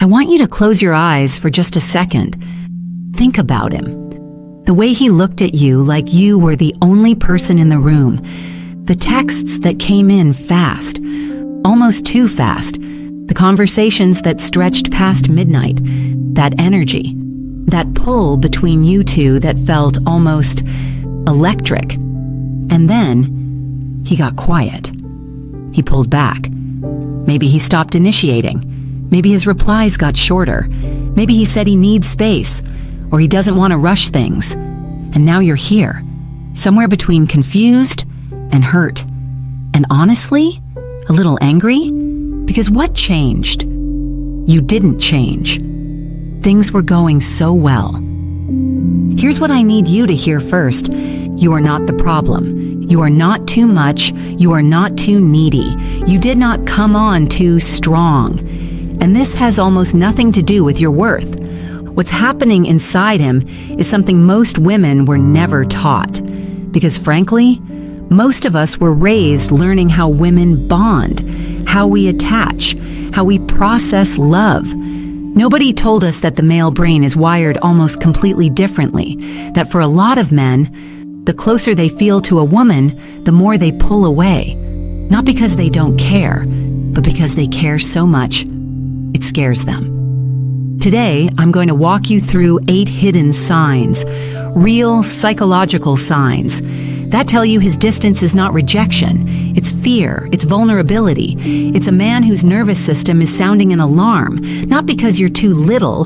I want you to close your eyes for just a second. Think about him. The way he looked at you like you were the only person in the room. The texts that came in fast, almost too fast. The conversations that stretched past midnight. That energy. That pull between you two that felt almost electric. And then he got quiet. He pulled back. Maybe he stopped initiating. Maybe his replies got shorter. Maybe he said he needs space, or he doesn't want to rush things. And now you're here, somewhere between confused and hurt. And honestly, a little angry? Because what changed? You didn't change. Things were going so well. Here's what I need you to hear first. You are not the problem. You are not too much. You are not too needy. You did not come on too strong. And this has almost nothing to do with your worth. What's happening inside him is something most women were never taught. Because frankly, most of us were raised learning how women bond, how we attach, how we process love. Nobody told us that the male brain is wired almost completely differently, that for a lot of men, the closer they feel to a woman, the more they pull away. Not because they don't care, but because they care so much, it scares them. Today, I'm going to walk you through 8 hidden signs, real psychological signs, that tell you his distance is not rejection, it's fear, it's vulnerability. It's a man whose nervous system is sounding an alarm, not because you're too little,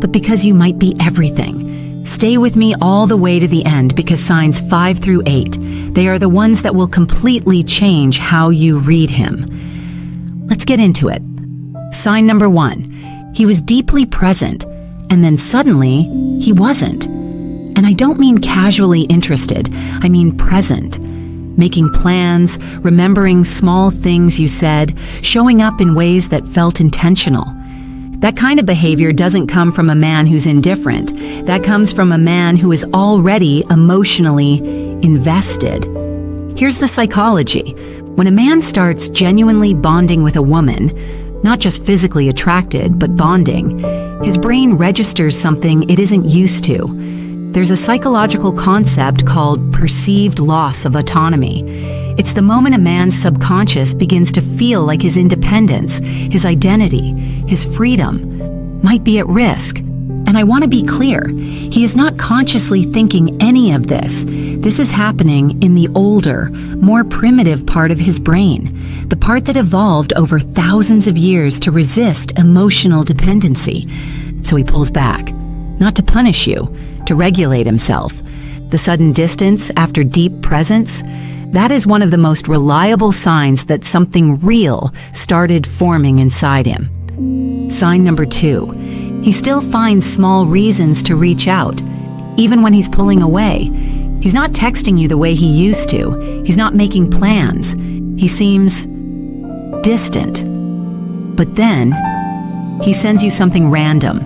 but because you might be everything. Stay with me all the way to the end because signs 5 through 8, they are the ones that will completely change how you read him. Let's get into it. Sign number 1, he was deeply present, and then suddenly, he wasn't. And I don't mean casually interested, I mean present. Making plans, remembering small things you said, showing up in ways that felt intentional. That kind of behavior doesn't come from a man who's indifferent. That comes from a man who is already emotionally invested. Here's the psychology. When a man starts genuinely bonding with a woman, not just physically attracted, but bonding, his brain registers something it isn't used to. There's a psychological concept called perceived loss of autonomy. It's the moment a man's subconscious begins to feel like his independence, his identity, his freedom might be at risk. And I want to be clear, he is not consciously thinking any of this. This is happening in the older, more primitive part of his brain, the part that evolved over thousands of years to resist emotional dependency. So he pulls back, not to punish you, to regulate himself. The sudden distance after deep presence, that is one of the most reliable signs that something real started forming inside him. Sign number 2, he still finds small reasons to reach out, even when he's pulling away. He's not texting you the way he used to. He's not making plans. He seems distant. But then, he sends you something random,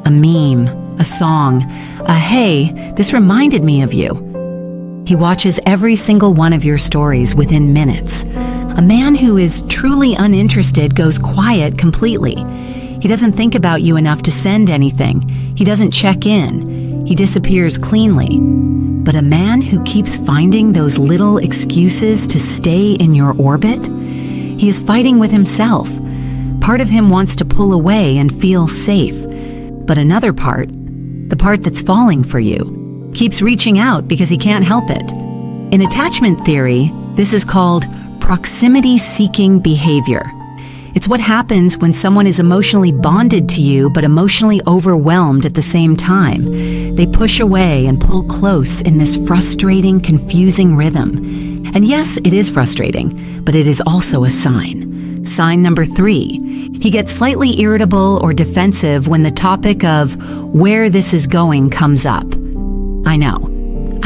a meme, a song, a hey, this reminded me of you. He watches every single one of your stories within minutes. A man who is truly uninterested goes quiet completely. He doesn't think about you enough to send anything. He doesn't check in. He disappears cleanly. But a man who keeps finding those little excuses to stay in your orbit, he is fighting with himself. Part of him wants to pull away and feel safe. But another part, the part that's falling for you, keeps reaching out because he can't help it. In attachment theory, this is called proximity-seeking behavior. It's what happens when someone is emotionally bonded to you but emotionally overwhelmed at the same time. They push away and pull close in this frustrating, confusing rhythm. And yes, it is frustrating, but it is also a sign. Sign number 3, he gets slightly irritable or defensive when the topic of where this is going comes up. I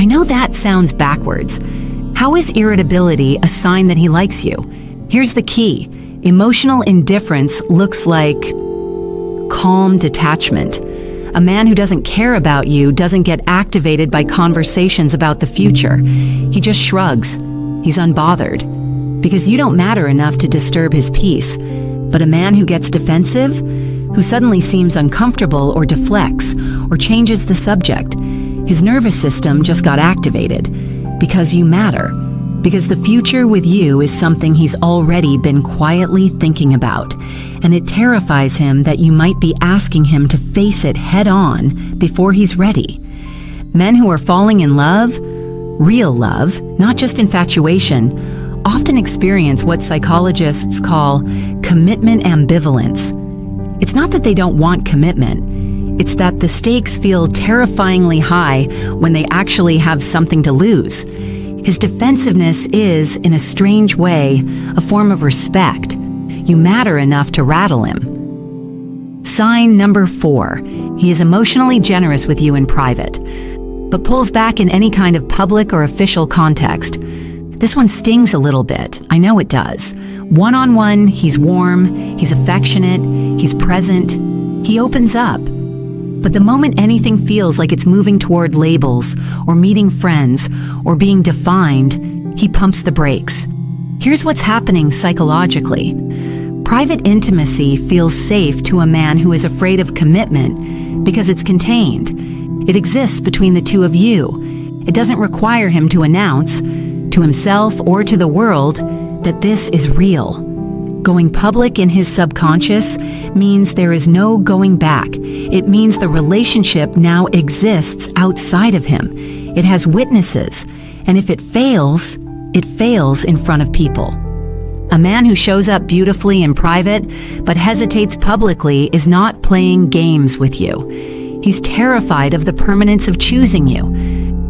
know that sounds backwards. How is irritability a sign that he likes you? Here's the key. Emotional indifference looks like calm detachment. A man who doesn't care about you doesn't get activated by conversations about the future. He just shrugs. He's unbothered. Because you don't matter enough to disturb his peace. But a man who gets defensive, who suddenly seems uncomfortable or deflects or changes the subject. His nervous system just got activated because you matter, because the future with you is something he's already been quietly thinking about, and it terrifies him that you might be asking him to face it head on before he's ready. Men who are falling in love, real love, not just infatuation, often experience what psychologists call commitment ambivalence. It's not that they don't want commitment, it's that the stakes feel terrifyingly high when they actually have something to lose. His defensiveness is, in a strange way, a form of respect. You matter enough to rattle him. Sign number 4. He is emotionally generous with you in private, but pulls back in any kind of public or official context. This one stings a little bit. I know it does. One-on-one, he's warm, he's affectionate, he's present, he opens up. But the moment anything feels like it's moving toward labels, or meeting friends, or being defined, he pumps the brakes. Here's what's happening psychologically. Private intimacy feels safe to a man who is afraid of commitment because it's contained. It exists between the two of you. It doesn't require him to announce, to himself or to the world, that this is real. Going public in his subconscious means there is no going back. It means the relationship now exists outside of him. It has witnesses, and if it fails in front of people. A man who shows up beautifully in private but hesitates publicly is not playing games with you. He's terrified of the permanence of choosing you,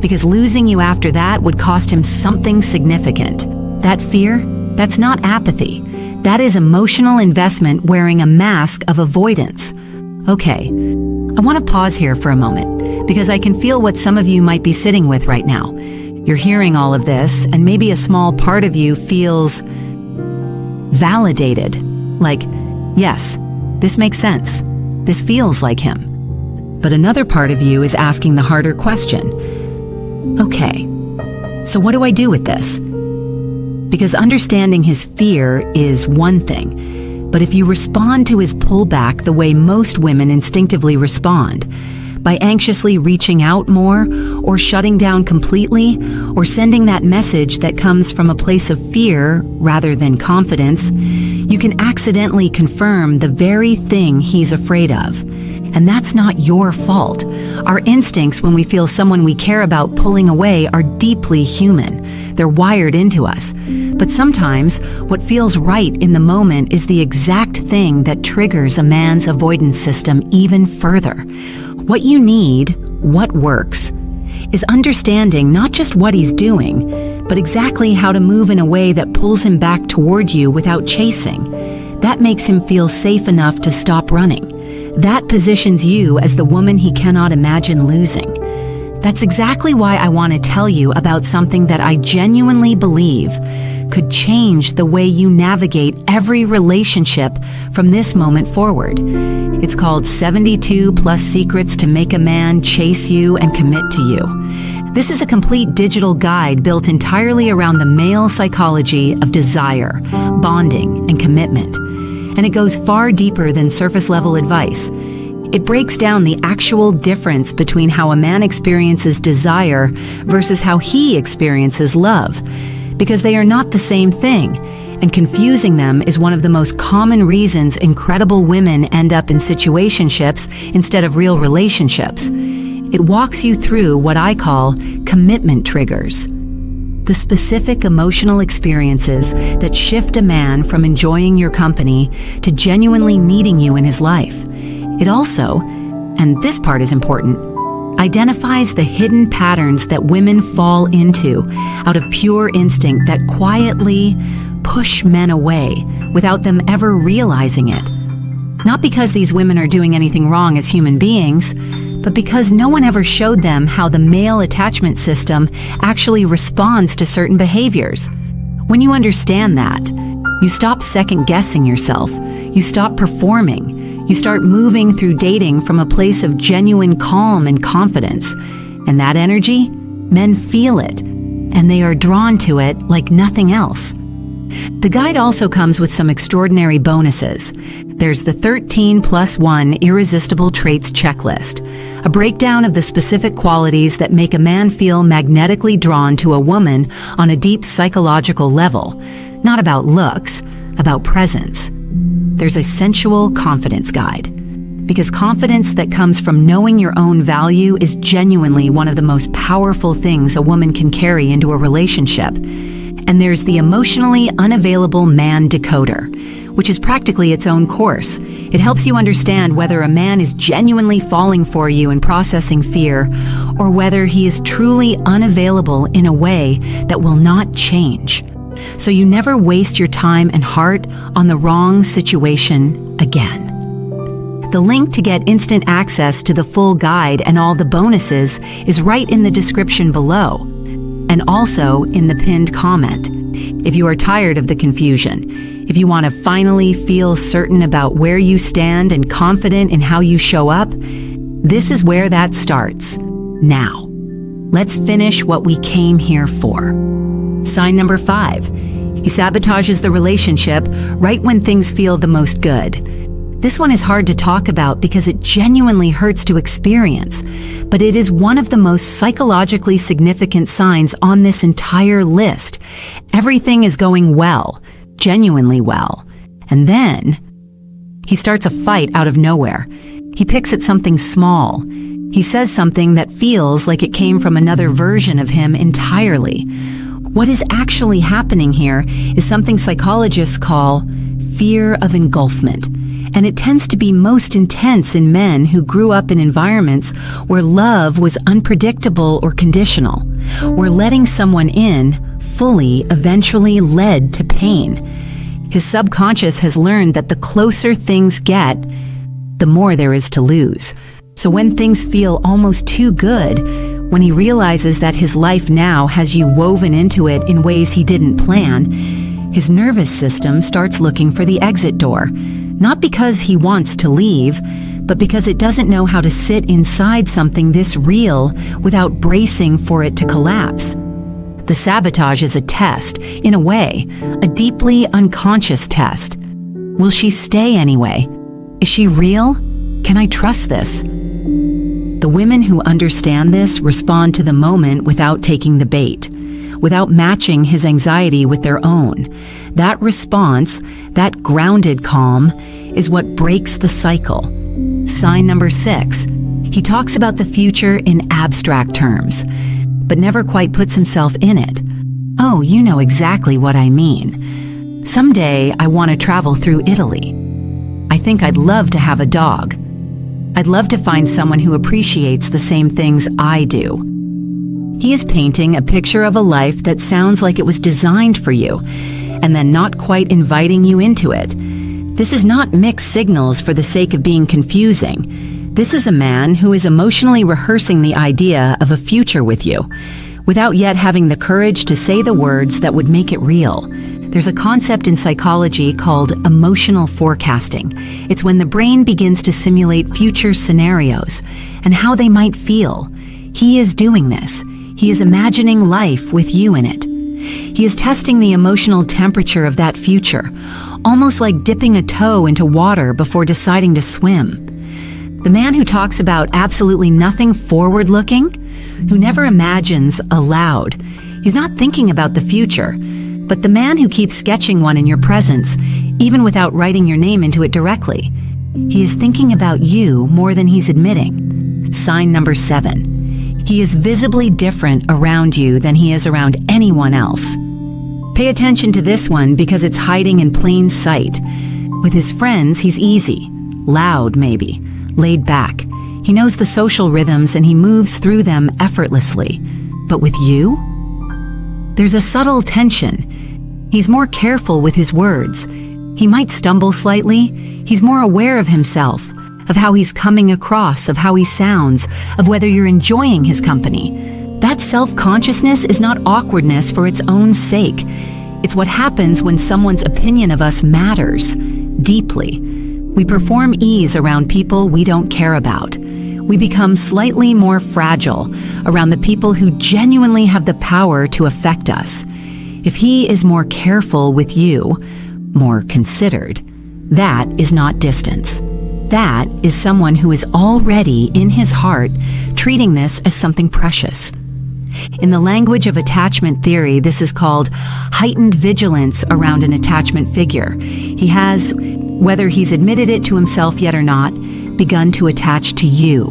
because losing you after that would cost him something significant. That fear, that's not apathy. That is emotional investment wearing a mask of avoidance. Okay, I want to pause here for a moment, because I can feel what some of you might be sitting with right now. You're hearing all of this, and maybe a small part of you feels validated. Like, yes, this makes sense. This feels like him. But another part of you is asking the harder question. Okay, so what do I do with this? Because understanding his fear is one thing, but if you respond to his pullback the way most women instinctively respond, by anxiously reaching out more, or shutting down completely, or sending that message that comes from a place of fear rather than confidence, you can accidentally confirm the very thing he's afraid of. And that's not your fault. Our instincts when we feel someone we care about pulling away are deeply human. They're wired into us. But sometimes, what feels right in the moment is the exact thing that triggers a man's avoidance system even further. What you need, what works, is understanding not just what he's doing, but exactly how to move in a way that pulls him back toward you without chasing. That makes him feel safe enough to stop running. That positions you as the woman he cannot imagine losing. That's exactly why I want to tell you about something that I genuinely believe could change the way you navigate every relationship from this moment forward. It's called 72 Plus Secrets to Make a Man Chase You and Commit to You. This is a complete digital guide built entirely around the male psychology of desire, bonding, and commitment. And it goes far deeper than surface-level advice. It breaks down the actual difference between how a man experiences desire versus how he experiences love, because they are not the same thing, and confusing them is one of the most common reasons incredible women end up in situationships instead of real relationships. It walks you through what I call commitment triggers. The specific emotional experiences that shift a man from enjoying your company to genuinely needing you in his life. It also, and this part is important, identifies the hidden patterns that women fall into out of pure instinct that quietly push men away without them ever realizing it. Not because these women are doing anything wrong as human beings, but because no one ever showed them how the male attachment system actually responds to certain behaviors. When you understand that, you stop second-guessing yourself, you stop performing, you start moving through dating from a place of genuine calm and confidence. And that energy, men feel it, and they are drawn to it like nothing else. The guide also comes with some extraordinary bonuses. There's the 13+1 Irresistible Traits checklist, a breakdown of the specific qualities that make a man feel magnetically drawn to a woman on a deep psychological level, not about looks, about presence. There's a sensual confidence guide, because confidence that comes from knowing your own value is genuinely one of the most powerful things a woman can carry into a relationship. And there's the emotionally unavailable man decoder, which is practically its own course. It helps you understand whether a man is genuinely falling for you and processing fear, or whether he is truly unavailable in a way that will not change. So you never waste your time and heart on the wrong situation again. The link to get instant access to the full guide and all the bonuses is right in the description below, and also in the pinned comment. If you are tired of the confusion, if you want to finally feel certain about where you stand and confident in how you show up, this is where that starts. Now, let's finish what we came here for. Sign number 5. He sabotages the relationship right when things feel the most good. This one is hard to talk about because it genuinely hurts to experience, but it is one of the most psychologically significant signs on this entire list. Everything is going well, genuinely well, and then he starts a fight out of nowhere. He picks at something small. He says something that feels like it came from another version of him entirely. What is actually happening here is something psychologists call fear of engulfment. And it tends to be most intense in men who grew up in environments where love was unpredictable or conditional, where letting someone in fully eventually led to pain. His subconscious has learned that the closer things get, the more there is to lose. So when things feel almost too good, when he realizes that his life now has you woven into it in ways he didn't plan, his nervous system starts looking for the exit door. Not because he wants to leave, but because it doesn't know how to sit inside something this real without bracing for it to collapse. The sabotage is a test, in a way, a deeply unconscious test. Will she stay anyway? Is she real? Can I trust this? The women who understand this respond to the moment without taking the bait, without matching his anxiety with their own. That response, that grounded calm, is what breaks the cycle. Sign number 6. He talks about the future in abstract terms, but never quite puts himself in it. Oh, you know exactly what I mean. Someday I want to travel through Italy. I think I'd love to have a dog. I'd love to find someone who appreciates the same things I do. He is painting a picture of a life that sounds like it was designed for you, and then not quite inviting you into it. This is not mixed signals for the sake of being confusing. This is a man who is emotionally rehearsing the idea of a future with you, without yet having the courage to say the words that would make it real. There's a concept in psychology called emotional forecasting. It's when the brain begins to simulate future scenarios and how they might feel. He is doing this. He is imagining life with you in it. He is testing the emotional temperature of that future, almost like dipping a toe into water before deciding to swim. The man who talks about absolutely nothing forward-looking, who never imagines aloud, he's not thinking about the future, but the man who keeps sketching one in your presence, even without writing your name into it directly, he is thinking about you more than he's admitting. Sign number 7. He is visibly different around you than he is around anyone else. Pay attention to this one because it's hiding in plain sight. With his friends, he's easy, loud maybe, laid back. He knows the social rhythms and he moves through them effortlessly. But with you? There's a subtle tension. He's more careful with his words. He might stumble slightly. He's more aware of himself, of how he's coming across, of how he sounds, of whether you're enjoying his company. That self-consciousness is not awkwardness for its own sake. It's what happens when someone's opinion of us matters deeply. We perform ease around people we don't care about. We become slightly more fragile around the people who genuinely have the power to affect us. If he is more careful with you, more considered, that is not distance. That is someone who is already in his heart treating this as something precious. In the language of attachment theory, this is called heightened vigilance around an attachment figure. He has, whether he's admitted it to himself yet or not, begun to attach to you.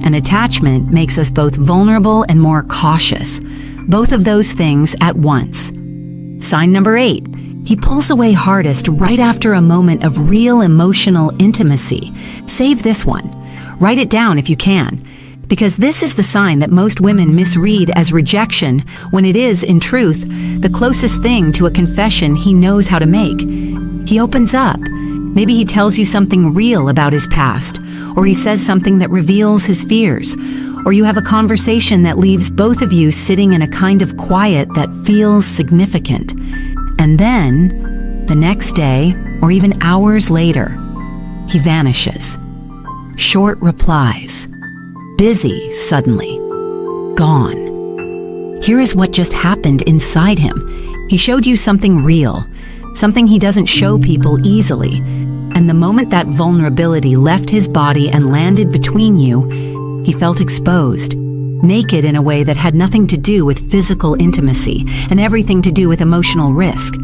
An attachment makes us both vulnerable and more cautious, both of those things at once. Sign number 8. He pulls away hardest right after a moment of real emotional intimacy. Save this one. Write it down if you can, because this is the sign that most women misread as rejection when it is, in truth, the closest thing to a confession he knows how to make. He opens up. Maybe he tells you something real about his past, or he says something that reveals his fears, or you have a conversation that leaves both of you sitting in a kind of quiet that feels significant. And then, the next day, or even hours later, he vanishes. Short replies. Busy suddenly. Gone. Here is what just happened inside him. He showed you something real, something he doesn't show people easily. And the moment that vulnerability left his body and landed between you, he felt exposed, naked in a way that had nothing to do with physical intimacy and everything to do with emotional risk.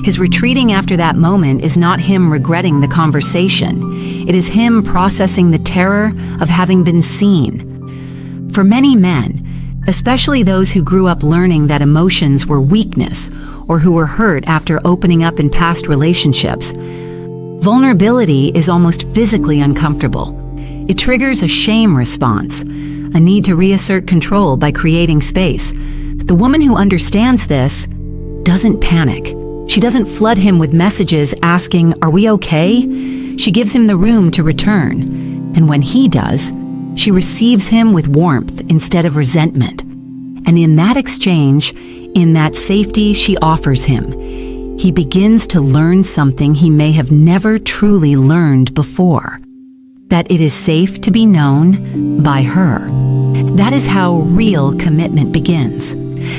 His retreating after that moment is not him regretting the conversation. It is him processing the terror of having been seen. For many men, especially those who grew up learning that emotions were weakness or who were hurt after opening up in past relationships, vulnerability is almost physically uncomfortable. It triggers a shame response, a need to reassert control by creating space. The woman who understands this doesn't panic. She doesn't flood him with messages asking, "Are we okay?" She gives him the room to return. And when he does, she receives him with warmth instead of resentment. And in that exchange, in that safety she offers him, he begins to learn something he may have never truly learned before. That it is safe to be known by her. That is how real commitment begins.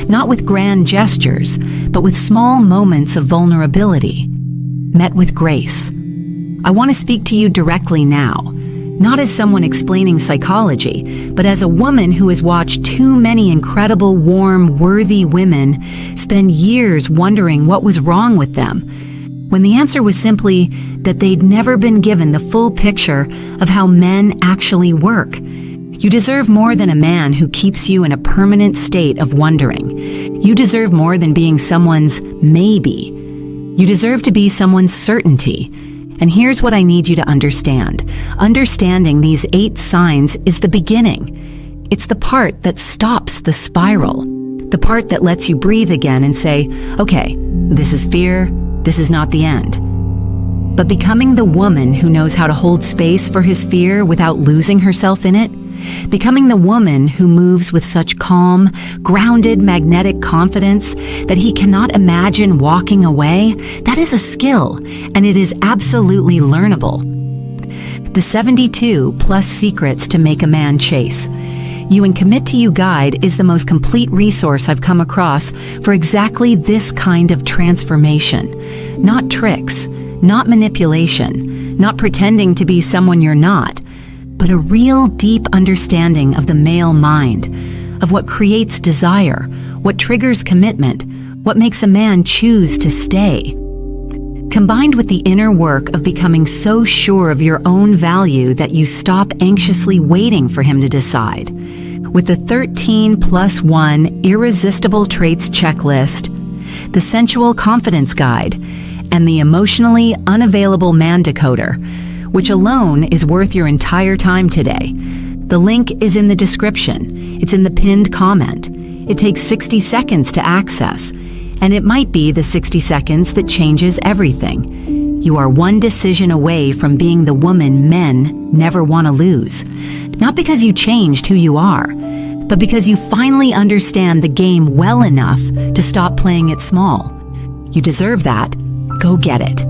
Not with grand gestures, but with small moments of vulnerability, met with grace. I want to speak to you directly now, not as someone explaining psychology, but as a woman who has watched too many incredible, warm, worthy women spend years wondering what was wrong with them, when the answer was simply that they'd never been given the full picture of how men actually work. You deserve more than a man who keeps you in a permanent state of wondering. You deserve more than being someone's maybe. You deserve to be someone's certainty. And here's what I need you to understand. Understanding these 8 signs is the beginning. It's the part that stops the spiral. The part that lets you breathe again and say, okay, this is fear, this is not the end. But becoming the woman who knows how to hold space for his fear without losing herself in it, becoming the woman who moves with such calm, grounded, magnetic confidence that he cannot imagine walking away, that is a skill, and it is absolutely learnable. The 72 plus secrets to make a man chase. You and Commit to You guide is the most complete resource I've come across for exactly this kind of transformation. Not tricks, not manipulation, not pretending to be someone you're not, but a real deep understanding of the male mind, of what creates desire, what triggers commitment, what makes a man choose to stay. Combined with the inner work of becoming so sure of your own value that you stop anxiously waiting for him to decide. With the 13+1 Irresistible Traits Checklist, the Sensual Confidence Guide, and the Emotionally Unavailable Man Decoder, which alone is worth your entire time today. The link is in the description. It's in the pinned comment. It takes 60 seconds to access, and it might be the 60 seconds that changes everything. You are one decision away from being the woman men never want to lose. Not because you changed who you are, but because you finally understand the game well enough to stop playing it small. You deserve that. Go get it.